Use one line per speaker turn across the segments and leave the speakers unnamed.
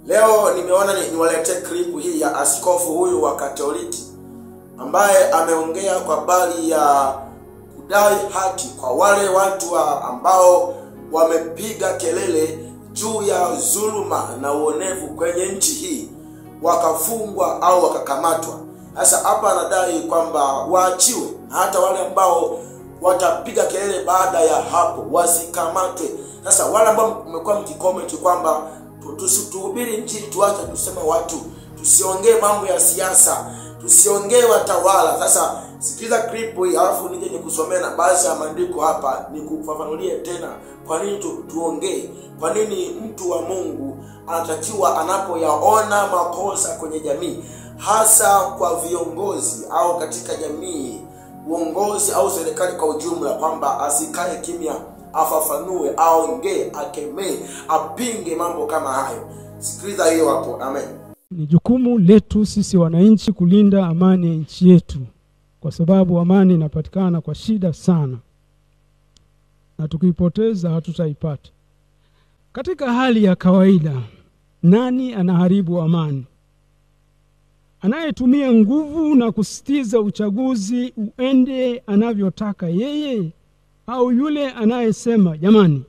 Leo nimeona niwalete clip hii ya askofu huyu wa Katoliki ambaye ameongea kwa habari ya kudai haki kwa wale watu ambao wamepiga kelele juu ya dhuluma na uonevu kwenye nchi hii, wakafungwa au wakakamatwa. Sasa hapa anadai kwamba waachiwe, hata wale ambao watapiga kelele baada ya hapo wasikamatwe. Sasa wale ambao mmekuwa mkicomment kwamba tuhubiri injili, tuache tuseme watu, tusiongee mambo ya siasa, tusiongee watawala. Sasa sikiza clip hii alafu nije nikusomee na baadhi ya maandiko hapa, nikufafanulie tena kwa nini tuongee, kwa nini mtu wa Mungu anatakiwa anapoyaona makosa kwenye jamii, hasa kwa viongozi au katika jamii, uongozi au serikali kwa ujumla, kwamba asikae kimya, afafanue, aongee, akemee, apinge mambo kama hayo. Sikiliza hiyo hapo. Amen.
Ni jukumu letu sisi wananchi kulinda amani ya nchi yetu, kwa sababu amani inapatikana kwa shida sana, na tukiipoteza hatutaipata. Katika hali ya kawaida, nani anaharibu amani? Anayetumia nguvu na kusitiza uchaguzi uende anavyotaka yeye, au yule anayesema jamani,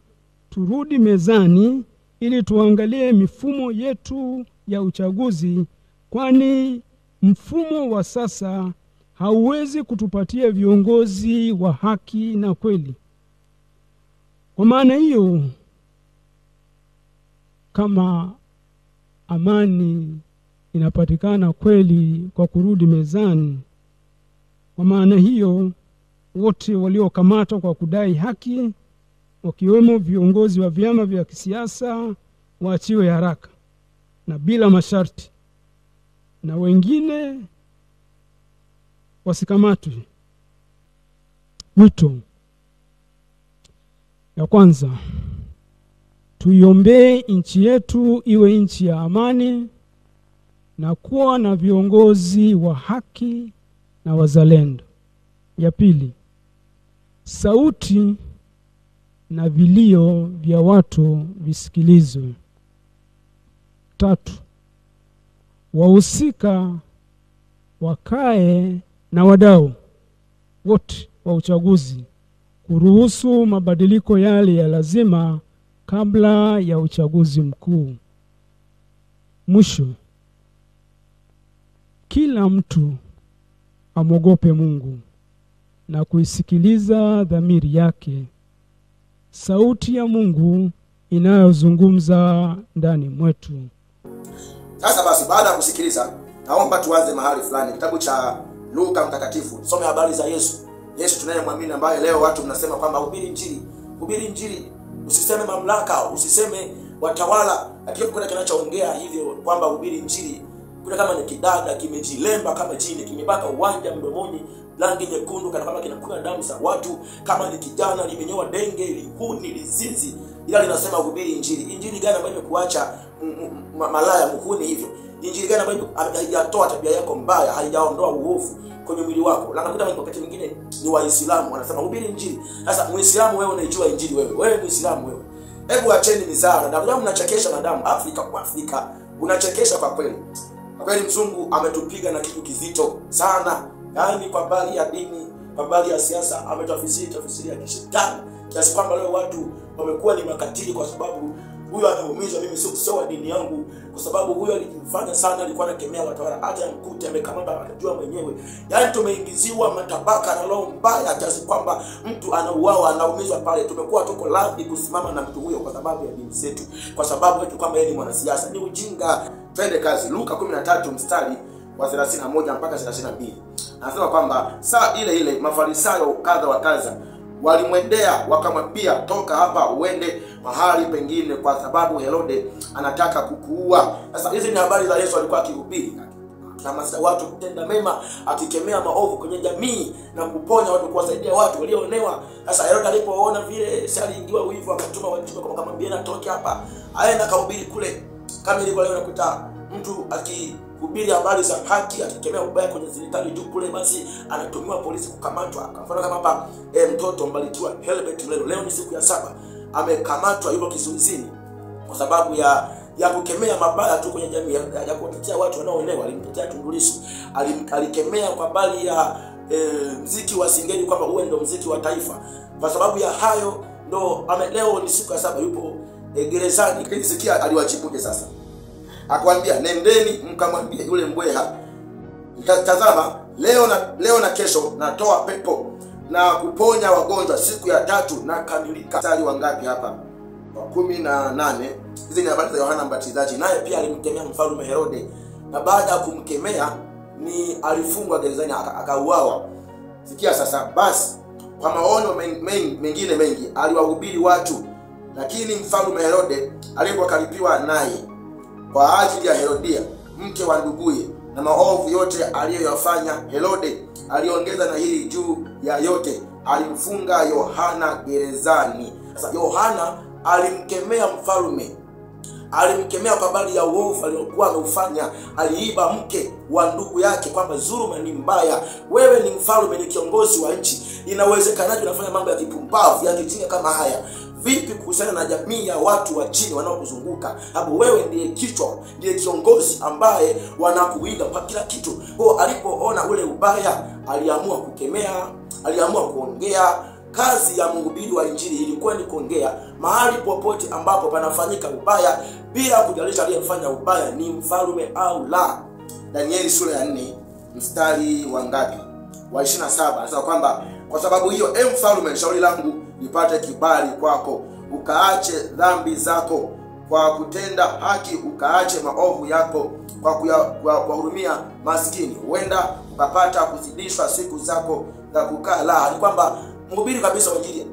turudi mezani ili tuangalie mifumo yetu ya uchaguzi, kwani mfumo wa sasa hauwezi kutupatia viongozi wa haki na kweli. Kwa maana hiyo, kama amani inapatikana kweli kwa kurudi mezani, kwa maana hiyo wote waliokamatwa kwa kudai haki, wakiwemo viongozi wa vyama vya kisiasa, waachiwe haraka na bila masharti, na wengine wasikamatwe. Wito ya kwanza, tuiombee nchi yetu iwe nchi ya amani na kuwa na viongozi wa haki na wazalendo. Ya pili, sauti na vilio vya watu visikilizwe. Tatu, wahusika wakae na wadau wote wa uchaguzi kuruhusu mabadiliko yale ya lazima kabla ya uchaguzi mkuu. Mwisho, kila mtu amwogope Mungu na kuisikiliza dhamiri yake, sauti ya Mungu inayozungumza ndani mwetu.
Sasa basi, baada ya kusikiliza, naomba tuanze mahali fulani. Kitabu cha Luka mtakatifu, some habari za Yesu. Yesu tunayemwamini, ambaye leo watu mnasema kwamba hubiri injili, hubiri injili, usiseme mamlaka, usiseme watawala. Lakini kuna kinachoongea hivyo kwamba hubiri injili, kuna kama ni kidada kimejilemba kama jini, kimebaka uwanja mdomoni, rangi nyekundu kana kama kinakula damu za watu, kama ni kijana limenyoa denge, lihuni, lizinzi, ila linasema hubiri injili. Injili gani ambayo imekuacha malaya muhuni hivyo? Injili gani ambayo haijatoa tabia yako mbaya, haijaondoa uovu kwenye mwili wako? Na nakuta wakati mwingine ni Waislamu wanasema hubiri injili. Sasa Muislamu wewe unaijua injili wewe Muislamu wewe. Hebu acheni mizaa. Na kama mnachekesha madamu Afrika kwa Afrika, unachekesha kwa kweli. Kwa kweli mzungu ametupiga na kitu kizito sana. Yaani kwa habari ya dini, kwa habari ya siasa ametafsiri ya kishetani. Kiasi kwamba leo watu wamekuwa ni makatili kwa sababu huyo anaumizwa, mimi sio wa dini yangu, kwa sababu huyo alikifanya sana, alikuwa anakemea watawala, hata mkute amekamata anajua mwenyewe. Yaani tumeingiziwa matabaka na roho mbaya kiasi kwamba mtu anauawa, anaumizwa pale. Tumekuwa tuko radhi kusimama na mtu huyo kwa sababu ya dini zetu, kwa sababu eti kwamba yeye ni mwanasiasa. Ni ujinga. Twende kazi. Luka 13 mstari wa 31 mpaka 32. Anasema kwamba saa ile ile Mafarisayo kadha wa kadha walimwendea wakamwambia, toka hapa uende mahali pengine, kwa sababu Herode anataka kukuua. Sasa hizi ni habari za Yesu alikuwa akihubiri, akihamasisha watu kutenda mema, akikemea maovu kwenye jamii na kuponya watu, kuwasaidia watu walioonewa. Sasa Herode alipoona vile, si aliingiwa wivu, akatuma watu akamwambia na toke hapa aenda kahubiri kule. Kama ilivyo leo nakuta mtu akihubiri habari za haki, akikemea ubaya kwenye serikali juu kule, basi anatumiwa polisi kukamatwa. Kwa mfano kama hapa mtoto Mbarikiwa Helbert leo ni siku ya 7 amekamatwa, yuko kizuizini kwa sababu ya ya kukemea mabaya tu kwenye jamii, ya kuwatetea watu wanaoonewa. Alimtetea Tundu Lissu, alikemea kwa habari ya mziki wa Singeli kwamba uwe ndo mziki wa taifa. Kwa sababu ya hayo ndo leo ni siku ya 7 yupo gerezani. Sikia aliwachibuje sasa. Akwambia, nendeni mkamwambie yule mbweha, tazama leo na kesho natoa pepo na kuponya wagonjwa, siku ya 3 na kamilika. Mstari wangapi hapa? Wa 18. Hizi ni habari za Yohana Mbatizaji. Naye pia alimkemea mfalme Herode, na baada ya kumkemea ni alifungwa gerezani akauawa. Sikia sasa, basi kwa maono mengine mengi aliwahubiri watu, lakini mfalme Herode alipokaripiwa naye kwa ajili ya Herodia mke wa nduguye na maovu yote aliyoyafanya Herode, aliongeza na hili juu ya yote, alimfunga Yohana gerezani. Sasa Yohana alimkemea mfalme, alimkemea kwa habari ya uovu aliokuwa ameufanya. Aliiba mke wa ndugu yake, kwamba dhuluma ni mbaya. Wewe ni mfalme, ni kiongozi wa nchi, inawezekanaje unafanya mambo ya kipumbavu ya kijinga kama haya? Vipi kuhusiana na jamii ya watu wa chini wanaokuzunguka? Hapo wewe ndiye kichwa, ndiye kiongozi ambaye wanakuiga kwa kila kitu. Kwa alipoona ule ubaya, aliamua kukemea, aliamua kuongea. Kazi ya mhubiri wa Injili ilikuwa ni kuongea mahali popote ambapo panafanyika ubaya, bila kujalisha aliyefanya ubaya ni mfalme au la. Danieli sura ya 4 mstari wa ngapi? Wa 27. Anasema kwamba kwa sababu hiyo, mfalme, shauri langu lipate kibali kwako, ukaache dhambi zako kwa kutenda haki, ukaache maovu yako kwa kuwahurumia maskini, huenda ukapata kuzidishwa siku zako za kukaa. La, ni kwamba mhubiri kabisa wa Injili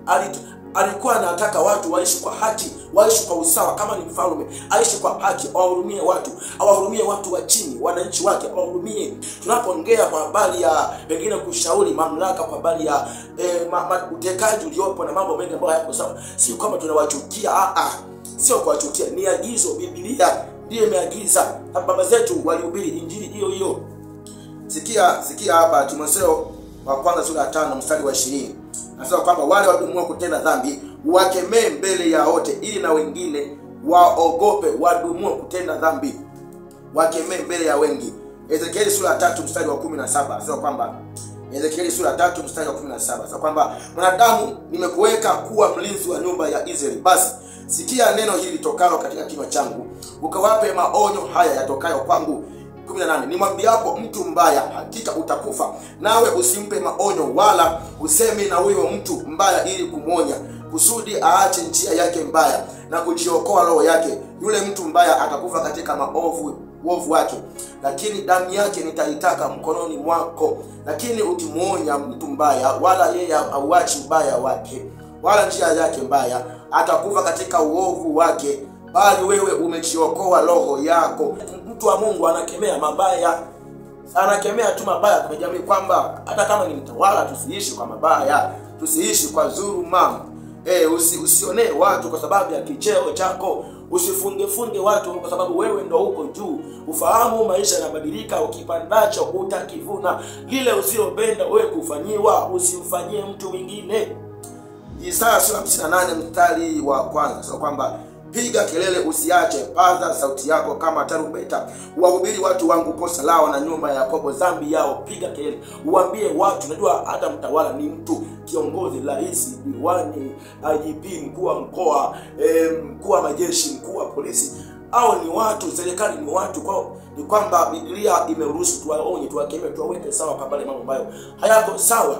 alikuwa anataka watu waishi kwa haki, waishi kwa usawa. Kama ni mfalme, aishi kwa haki, awahurumie watu, awahurumie watu wa chini, wananchi wake, awahurumie. Tunapoongea kwa habari ya pengine kushauri mamlaka kwa habari ya utekaji uliopo na mambo mengi ambayo hayako sawa, si kwamba tunawachukia, sio kuwachukia, ni agizo. Biblia ndiyo imeagiza, baba zetu walihubiri Injili hiyo hiyo. Sikia hapa Timotheo wa kwanza sura ya 5 mstari wa 20. Anasema kwamba wale wadumua kutenda dhambi wakemee mbele ya wote, ili na wengine waogope. Wadumua kutenda dhambi wakemee mbele ya wengi. Ezekieli sura ya 3 mstari wa 17. Anasema kwamba Ezekieli sura ya 3 mstari wa 17. Anasema kwamba mwanadamu, nimekuweka kuwa mlinzi wa nyumba ya Israeli. Basi sikia neno hili tokalo katika kinywa changu, ukawape maonyo haya yatokayo kwangu. 18. Nimwambiapo mtu mbaya, hakika utakufa, nawe usimpe maonyo, wala useme na huyo mtu mbaya ili kumwonya, kusudi aache njia yake mbaya na kujiokoa roho yake. Yule mtu mbaya atakufa katika uovu wake, lakini damu yake nitaitaka mkononi mwako. Lakini ukimwonya mtu mbaya, wala yeye auachi ubaya wake wala njia yake mbaya, atakufa katika uovu wake, bali wewe umejiokoa roho yako. Mtu wa Mungu anakemea mabaya, anakemea tu mabaya kwa jamii, kwamba hata kama ni mtawala, tusiishi kwa mabaya, tusiishi kwa dhuluma. Usionee watu kwa sababu ya kicheo chako, usifunge watu kwa sababu wewe ndo uko juu. Ufahamu maisha yanabadilika, ukipandacho utakivuna. Lile usilopenda wewe kufanyiwa, usimfanyie mtu mwingine. Isaya sura 58 mstari wa kwanza. Sio kwamba piga kelele, usiache, paza sauti yako kama tarumbeta, wahubiri watu wangu kosa lao na nyumba ya Yakobo dhambi yao. Piga kelele, uambie watu. Unajua hata mtawala ni mtu, kiongozi, rais, diwani, IGP, mkuu wa mkoa, mkuu wa majeshi, mkuu wa polisi, au ni watu, serikali ni watu. Kwa ni kwamba Biblia imeruhusu tuwaonye, tuwakemee, tuwaweke sawa kwa mambo ambayo hayako sawa.